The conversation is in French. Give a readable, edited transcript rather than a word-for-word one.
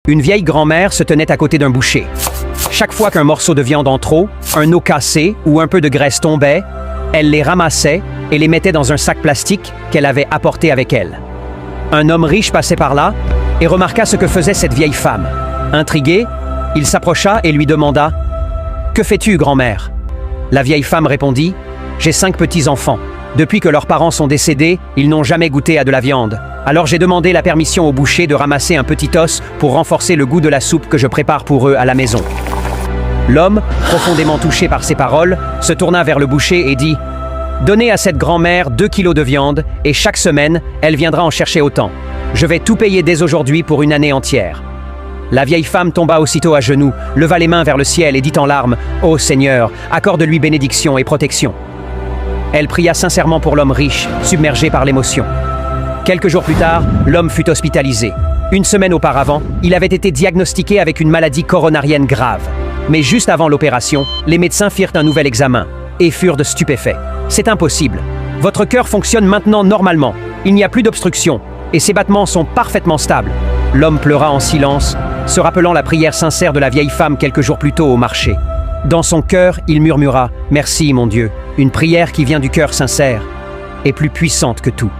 Une vieille grand-mère se tenait à côté d'un boucher. Chaque fois qu'un morceau de viande en trop, un os cassé ou un peu de graisse tombait, elle les ramassait et les mettait dans un sac plastique qu'elle avait apporté avec elle. Un homme riche passait par là et remarqua ce que faisait cette vieille femme. Intrigué, il s'approcha et lui demanda « Que fais-tu, grand-mère » La vieille femme répondit « J'ai 5 petits-enfants. Depuis que leurs parents sont décédés, ils n'ont jamais goûté à de la viande. Alors j'ai demandé la permission au boucher de ramasser un petit os pour renforcer le goût de la soupe que je prépare pour eux à la maison. » L'homme, profondément touché par ces paroles, se tourna vers le boucher et dit « Donnez à cette grand-mère 2 kilos de viande et chaque semaine, elle viendra en chercher autant. Je vais tout payer dès aujourd'hui pour une année entière. » La vieille femme tomba aussitôt à genoux, leva les mains vers le ciel et dit en larmes « Ô Seigneur, accorde-lui bénédiction et protection. » Elle pria sincèrement pour l'homme riche, submergé par l'émotion. Quelques jours plus tard, l'homme fut hospitalisé. Une semaine auparavant, il avait été diagnostiqué avec une maladie coronarienne grave. Mais juste avant l'opération, les médecins firent un nouvel examen et furent de stupéfaits. C'est impossible. Votre cœur fonctionne maintenant normalement. Il n'y a plus d'obstruction et ses battements sont parfaitement stables. L'homme pleura en silence, se rappelant la prière sincère de la vieille femme quelques jours plus tôt au marché. Dans son cœur, il murmura « Merci, mon Dieu, une prière qui vient du cœur sincère est plus puissante que tout. »